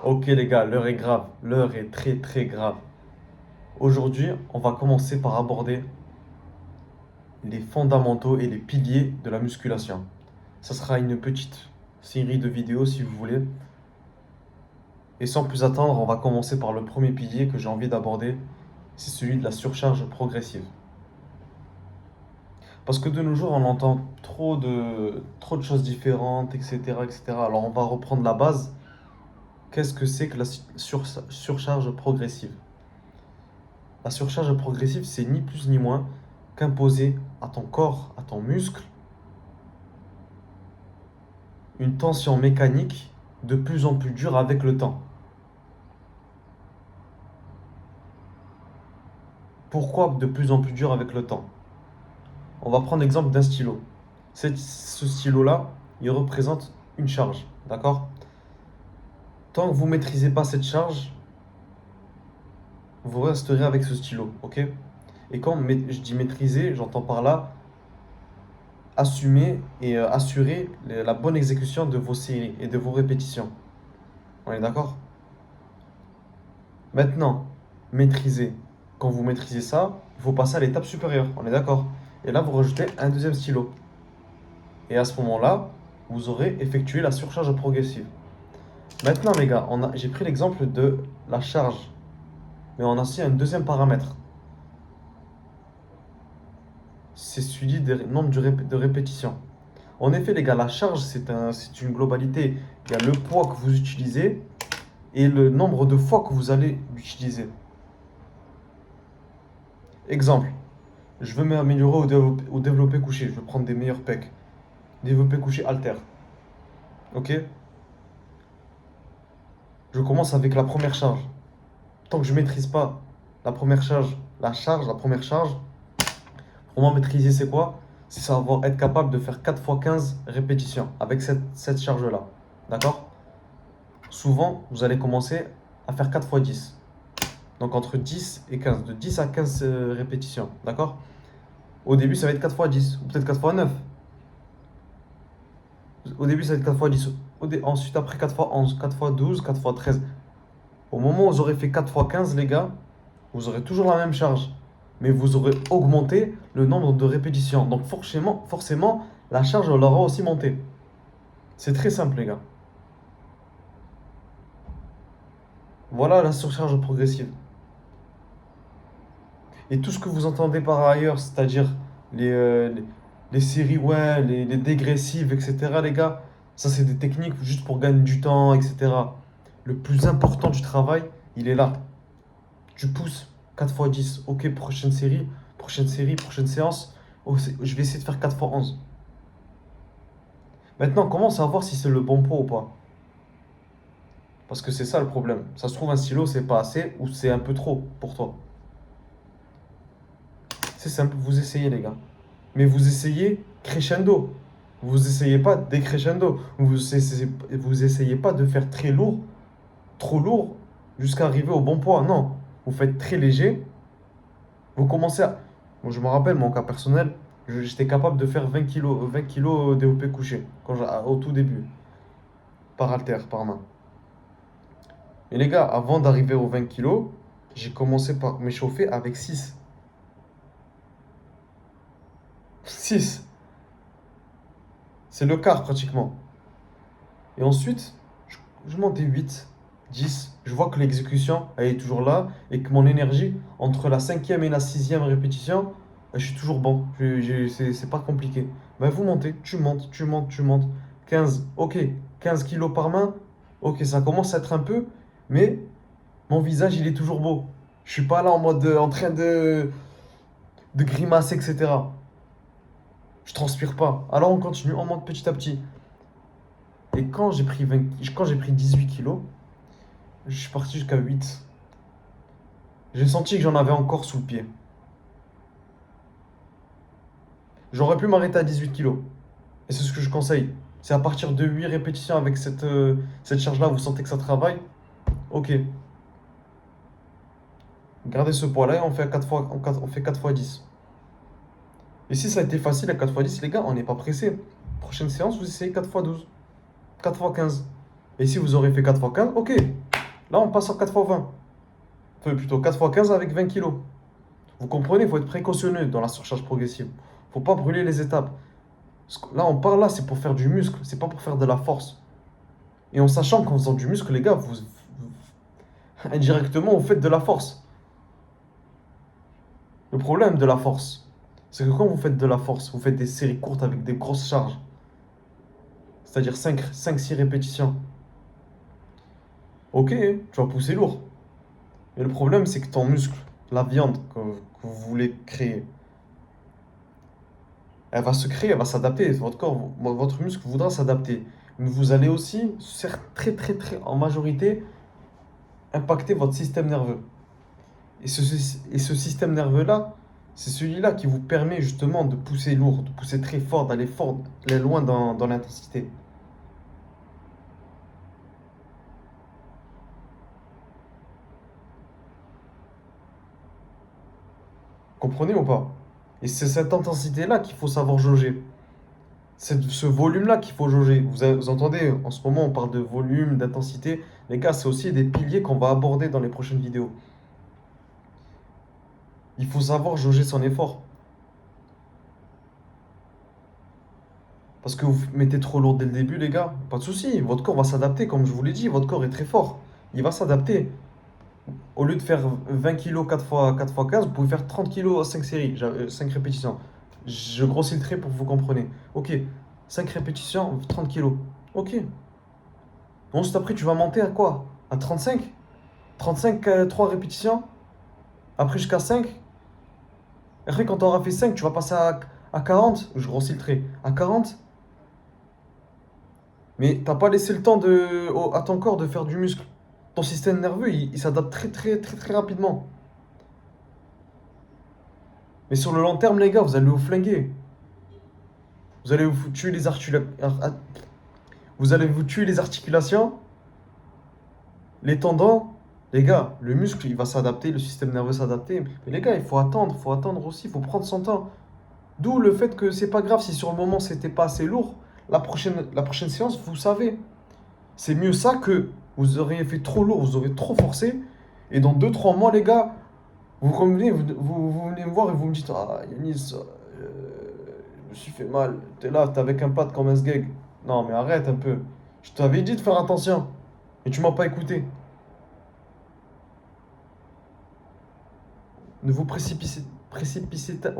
Ok les gars, l'heure est grave, l'heure est très très grave. Aujourd'hui, on va commencer par aborder les fondamentaux et les piliers de la musculation. Ça sera une petite série de vidéos si vous voulez. Et sans plus attendre, on va commencer par le premier pilier que j'ai envie d'aborder, c'est celui de la surcharge progressive. Parce que de nos jours, on entend trop de choses différentes, etc., etc. Alors on va reprendre la base. Qu'est-ce que c'est que la surcharge progressive? La surcharge progressive, c'est ni plus ni moins qu'imposer à ton corps, à ton muscle, une tension mécanique de plus en plus dure avec le temps. Pourquoi de plus en plus dure avec le temps? On va prendre l'exemple d'un stylo. Ce stylo-là, il représente une charge, d'accord? Tant que vous ne maîtrisez pas cette charge, vous resterez avec ce stylo, ok? Et quand je dis maîtriser, j'entends par là assumer et assurer la bonne exécution de vos séries et de vos répétitions. On est d'accord? Maintenant, maîtriser. Quand vous maîtrisez ça, il faut passer à l'étape supérieure. On est d'accord? Et là, vous rajoutez un deuxième stylo. Et à ce moment-là, vous aurez effectué la surcharge progressive. Maintenant, les gars, j'ai pris l'exemple de la charge. Mais on a aussi un deuxième paramètre. C'est celui du nombre de répétitions. En effet, les gars, la charge, c'est une globalité. Il y a le poids que vous utilisez et le nombre de fois que vous allez l'utiliser. Exemple, je veux m'améliorer au développé couché. Je veux prendre des meilleurs pecs. Développé couché halter. Ok? Je commence avec la première charge. Tant que je ne maîtrise pas la première charge, la première charge, pour moi, maîtriser, c'est quoi? C'est savoir être capable de faire 4 fois 15 répétitions avec cette charge-là. D'accord? Souvent, vous allez commencer à faire 4 fois 10. Donc entre 10 et 15. De 10 à 15 répétitions. D'accord? Au début, ça va être 4 fois 10. Ou peut-être 4 fois 9. Au début, ça va être 4 fois 10. Ensuite, après 4 fois 11, 4 fois 12, 4 fois 13. Au moment où vous aurez fait 4 fois 15, les gars, vous aurez toujours la même charge. Mais vous aurez augmenté le nombre de répétitions. Donc forcément la charge elle aura aussi monté. C'est très simple, les gars. Voilà la surcharge progressive. Et tout ce que vous entendez par ailleurs, c'est-à-dire les séries, ouais, les dégressives, etc., les gars, ça c'est des techniques juste pour gagner du temps, etc. Le plus important du travail, il est là. Tu pousses 4 fois 10. Ok, prochaine série, prochaine séance. Oh, je vais essayer de faire 4 fois 11. Maintenant, comment savoir si c'est le bon poids ou pas? Parce que c'est ça le problème. Ça se trouve, un stylo, c'est pas assez ou c'est un peu trop pour toi. C'est simple, vous essayez, les gars. Mais vous essayez crescendo. Vous essayez pas décrescendo. Vous essayez pas de faire très lourd, trop lourd, jusqu'à arriver au bon poids. Non. Vous faites très léger. Vous commencez à. Moi, je me rappelle, mon cas personnel, j'étais capable de faire 20 kilos développé couché au tout début, par haltère, par main. Mais les gars, avant d'arriver aux 20 kilos, j'ai commencé par m'échauffer avec 6. 6. C'est le quart pratiquement. Et ensuite, je montais 8, 10. Je vois que l'exécution, elle est toujours là et que mon énergie, entre la cinquième et la sixième répétition, je suis toujours bon. C'est pas compliqué. Ben, vous montez, tu montes, tu montes, tu montes. 15, ok. 15 kilos par main, ok, ça commence à être un peu, mais mon visage, il est toujours beau. Je suis pas là en mode en train de grimacer, etc. Je transpire pas. Alors on continue, on monte petit à petit. Et quand j'ai pris 18 kilos, je suis parti jusqu'à 8. J'ai senti que j'en avais encore sous le pied. J'aurais pu m'arrêter à 18 kilos. Et c'est ce que je conseille. C'est à partir de 8 répétitions avec cette charge-là, vous sentez que ça travaille. Ok. Gardez ce poids-là et on fait 4 fois, on fait 4 fois 10. Et si ça a été facile à 4 fois 10, les gars, on n'est pas pressé. Prochaine séance, vous essayez 4 fois 12. 4 fois 15. Et si vous aurez fait 4 fois 15, ok. Là, on passe en 4 fois 20. Enfin, plutôt 4 fois 15 avec 20 kilos. Vous comprenez, il faut être précautionneux dans la surcharge progressive. Faut pas brûler les étapes. Là, on parle là, c'est pour faire du muscle, c'est pas pour faire de la force. Et en sachant qu'en faisant du muscle, les gars, indirectement, vous faites de la force. Le problème de la force, c'est que quand vous faites de la force, vous faites des séries courtes avec des grosses charges, c'est-à-dire 5-6 répétitions. Ok, tu vas pousser lourd. Mais le problème, c'est que ton muscle, la viande que vous voulez créer, elle va se créer, elle va s'adapter. Votre corps, votre muscle voudra s'adapter. Mais vous allez aussi, certes, très, très, très, en majorité, impacter votre système nerveux. Et ce système nerveux-là, c'est celui-là qui vous permet justement de pousser lourd, de pousser très fort, d'aller loin dans l'intensité. Comprenez ou pas? Et c'est cette intensité-là qu'il faut savoir jauger. C'est ce volume-là qu'il faut jauger. Vous entendez, en ce moment, on parle de volume, d'intensité. Les gars, c'est aussi des piliers qu'on va aborder dans les prochaines vidéos. Il faut savoir jauger son effort. Parce que vous mettez trop lourd dès le début, les gars, pas de souci. Votre corps va s'adapter, comme je vous l'ai dit. Votre corps est très fort. Il va s'adapter. Au lieu de faire 20 kilos 4 fois 15, vous pouvez faire 30 kilos à 5 séries, 5 répétitions. Je grossis le trait pour que vous compreniez. Ok, 5 répétitions, 30 kilos. Ok. Ensuite, après, tu vas monter à quoi? À 35? 35, 3 répétitions. Après, jusqu'à 5. Et après, quand tu auras fait 5, tu vas passer à 40. Je grossis le trait. À 40. Mais t'as pas laissé le temps à ton corps de faire du muscle. Ton système nerveux, il s'adapte très, très, très, très rapidement. Mais sur le long terme, les gars, vous allez vous flinguer. Vous allez vous tuer vous allez vous tuer les articulations, les tendons. Les gars, le muscle, il va s'adapter, le système nerveux s'adapter. Mais les gars, il faut attendre aussi, il faut prendre son temps. D'où le fait que c'est pas grave si sur le moment c'était pas assez lourd. La prochaine séance, vous savez, c'est mieux ça que vous auriez fait trop lourd, vous aurez trop forcé. Et dans 2 3 mois, les gars, vous revenez, vous venez me voir et vous me dites: Ah, Yanis, je me suis fait mal. T'es là, t'es avec un pad comme un sgeg. Non, mais arrête un peu. Je t'avais dit de faire attention. Et tu m'as pas écouté. Ne vous précipitez.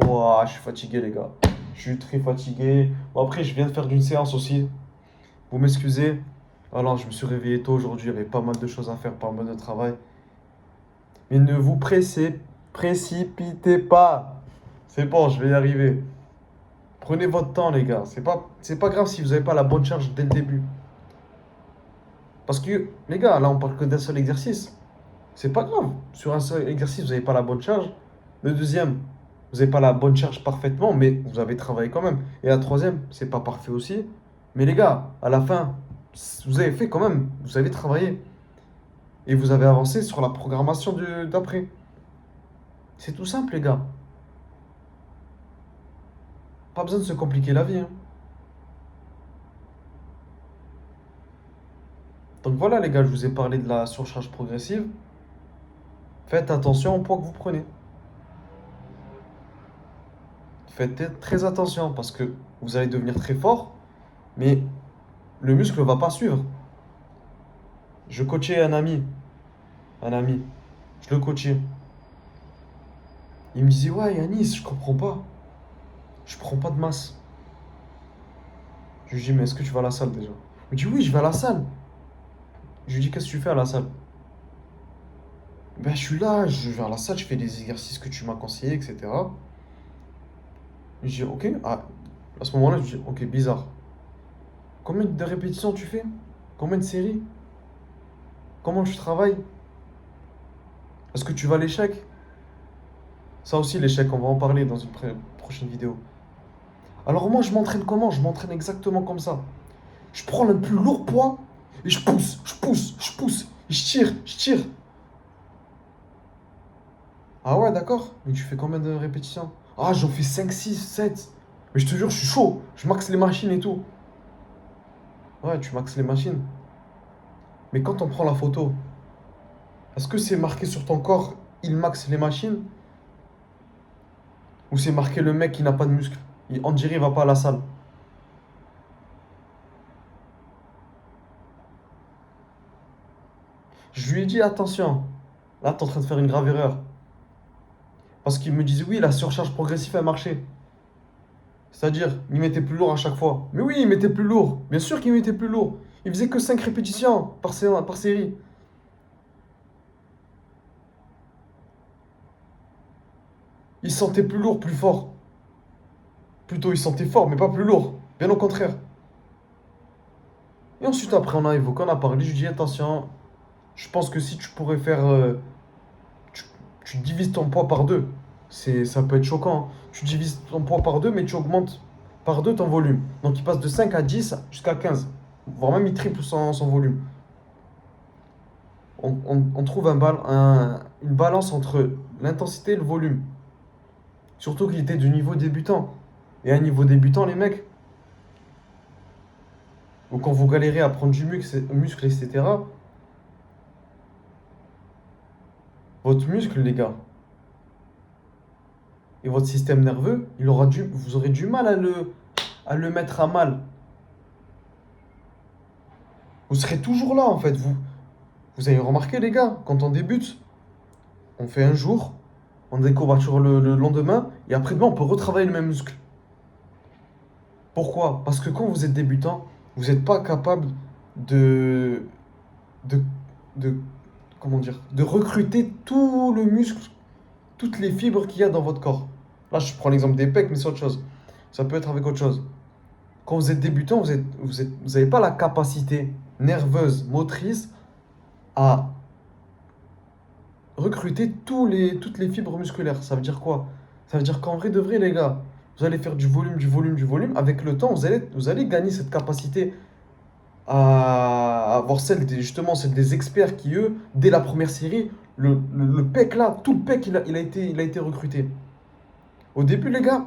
Oh, je suis fatigué, les gars. Je suis très fatigué. Bon, après, je viens de faire d'une séance aussi. Vous m'excusez. Alors, je me suis réveillé tôt aujourd'hui. Il y avait pas mal de choses à faire, pas mal de travail. Mais ne vous précipitez pas. C'est bon, je vais y arriver. Prenez votre temps, les gars. C'est pas grave si vous n'avez pas la bonne charge dès le début. Parce que, les gars, là, on parle que d'un seul exercice. C'est pas grave. Sur un seul exercice, vous n'avez pas la bonne charge. Le deuxième, vous n'avez pas la bonne charge parfaitement, mais vous avez travaillé quand même. Et la troisième, c'est pas parfait aussi. Mais les gars, à la fin, vous avez fait quand même. Vous avez travaillé. Et vous avez avancé sur la programmation d'après. C'est tout simple, les gars. Pas besoin de se compliquer la vie, hein. Donc voilà, les gars, je vous ai parlé de la surcharge progressive. Faites attention au poids que vous prenez. Faites très attention parce que vous allez devenir très fort, mais le muscle ne va pas suivre. Je coachais un ami, je le coachais. Il me disait: Ouais, Yanis, je comprends pas. Je prends pas de masse. Je lui dis: Mais est-ce que tu vas à la salle déjà? Il me dit: Oui, je vais à la salle. Je lui dis: Qu'est-ce que tu fais à la salle? Ben, je suis là, je vais à la salle, je fais les exercices que tu m'as conseillé, etc. Je dis: Ok. Ah, à ce moment-là, je dis: Ok, bizarre. Combien de répétitions tu fais? Combien de séries? Comment tu travailles? Est-ce que tu vas à l'échec? Ça aussi, l'échec, on va en parler dans une prochaine vidéo. Alors moi, je m'entraîne comment? Je m'entraîne exactement comme ça. Je prends le plus lourd poids et je pousse, je pousse, je pousse. Et je tire, je tire. Ah ouais, d'accord. Mais tu fais combien de répétitions? Ah, j'en fais 5, 6, 7. Mais je te jure, je suis chaud. Je maxe les machines et tout. Ouais, tu maxes les machines. Mais quand on prend la photo, Est-ce que c'est marqué sur ton corps, il max les machines, ou c'est marqué le mec qui n'a pas de muscle? On dirait il va pas à la salle. Je lui ai dit attention, là t'es en train de faire une grave erreur. Parce qu'il me disait oui, la surcharge progressive a marché. C'est-à-dire, il mettait plus lourd à chaque fois. Mais oui, il mettait plus lourd. Bien sûr qu'il mettait plus lourd. Il faisait que 5 répétitions par série. Il sentait plus lourd, plus fort. Plutôt, il sentait fort, mais pas plus lourd. Bien au contraire. Et ensuite, après, on a évoqué, on a parlé. Je lui ai dit attention, je pense que si tu pourrais faire. Tu, tu divises ton poids par deux. Ça peut être choquant, hein. Tu divises ton poids par deux, mais tu augmentes par deux ton volume. Donc, il passe de 5 à 10 jusqu'à 15. Voire même, il triple son volume. On trouve une balance entre l'intensité et le volume. Surtout qu'il était du niveau débutant. Et à un niveau débutant, les mecs, ou quand vous galérez à prendre du muscle, etc., votre muscle, les gars, et votre système nerveux, vous aurez du mal à le mettre à mal. Vous serez toujours là, en fait. Vous avez remarqué, les gars, quand on débute, on fait un jour, on a des courbatures le lendemain, et après-demain, on peut retravailler le même muscle. Pourquoi? Parce que quand vous êtes débutant, vous n'êtes pas capable de, de, de, comment dire, de recruter tout le muscle, toutes les fibres qu'il y a dans votre corps. Là, je prends l'exemple des pecs, mais c'est autre chose. Ça peut être avec autre chose. Quand vous êtes débutant, vous n'avez pas la capacité nerveuse, motrice à recruter toutes les fibres musculaires. Ça veut dire quoi? Ça veut dire qu'en vrai de vrai, les gars, vous allez faire du volume, du volume, du volume. Avec le temps, vous allez gagner cette capacité à avoir justement celle des experts qui, eux, dès la première série, le PEC là, tout le PEC, il a été recruté. Au début, les gars,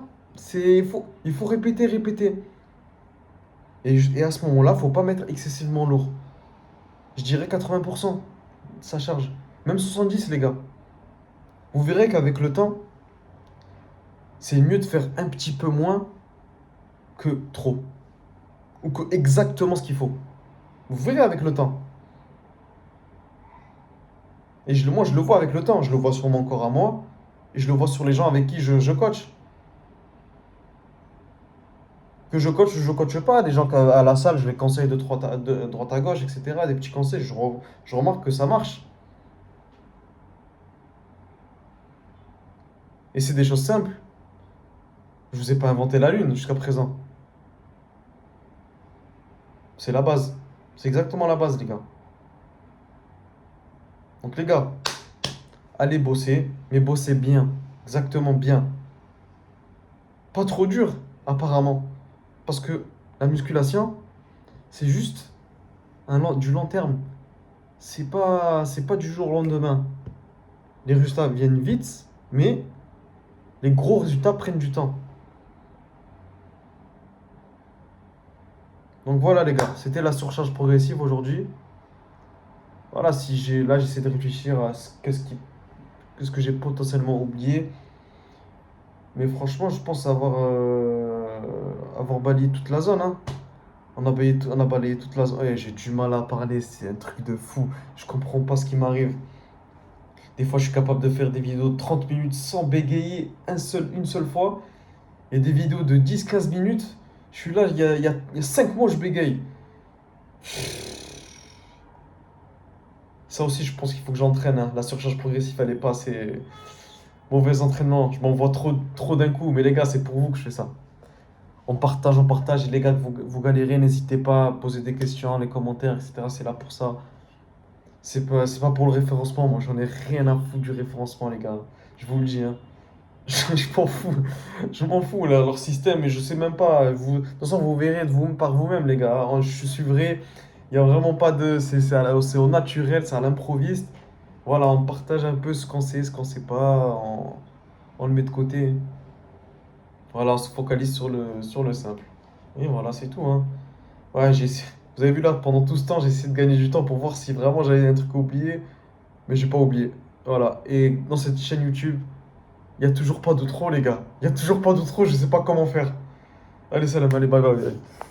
il faut répéter, répéter. Et à ce moment-là, faut pas mettre excessivement lourd. Je dirais 80%, ça charge. Même 70, les gars. Vous verrez qu'avec le temps, c'est mieux de faire un petit peu moins que trop. Ou que exactement ce qu'il faut. Vous verrez avec le temps. Et moi, je le vois avec le temps. Je le vois sur mon corps à moi. Et je le vois sur les gens avec qui je coach. Que je coach ou je coach pas. Des gens à la salle, je les conseille de droite à gauche, etc. Des petits conseils. Je remarque que ça marche. Et c'est des choses simples. Je vous ai pas inventé la lune jusqu'à présent. C'est la base. C'est exactement la base, les gars. Donc, les gars, allez bosser, mais bossez bien. Exactement bien. Pas trop dur, apparemment. Parce que la musculation, c'est juste du long terme. C'est pas du jour au lendemain. Les résultats viennent vite, mais les gros résultats prennent du temps. Donc voilà les gars, c'était la surcharge progressive aujourd'hui. Voilà, là j'essaie de réfléchir à qu'est-ce que j'ai potentiellement oublié. Mais franchement, je pense avoir balayé toute la zone, hein. On a balayé toute la zone. Ouais, j'ai du mal à parler, c'est un truc de fou. Je comprends pas ce qui m'arrive. Des fois, je suis capable de faire des vidéos de 30 minutes sans bégayer une seule fois. Et des vidéos de 10 15 minutes, je suis là, il y a 5 mois, je bégaye. Ça aussi, je pense qu'il faut que j'entraîne, hein. La surcharge progressive, elle est pas assez mauvais entraînement. Je m'envoie trop d'un coup. Mais les gars, c'est pour vous que je fais ça. On partage. Et les gars, vous galérez, n'hésitez pas à poser des questions, les commentaires, etc. C'est là pour ça. C'est pas pour le référencement. Moi, j'en ai rien à foutre du référencement, les gars. Je vous le dis, hein. Je m'en fous. Je m'en fous, là, leur système. Et je sais même pas. De toute façon, vous verrez par vous-même, les gars. Je suis vrai. Il n'y a vraiment pas de. C'est au naturel, c'est à l'improviste. Voilà, on partage un peu ce qu'on sait, ce qu'on sait pas. On le met de côté. Voilà, on se focalise sur le simple. Et voilà, c'est tout, hein. Ouais, vous avez vu là, pendant tout ce temps, j'ai essayé de gagner du temps pour voir si vraiment j'avais un truc à oublier. mais j'ai pas oublié. Voilà. Et dans cette chaîne YouTube, il y a toujours pas d'outro, les gars. Il y a toujours pas d'outro, je sais pas comment faire. Allez, salam, allez, bye bye.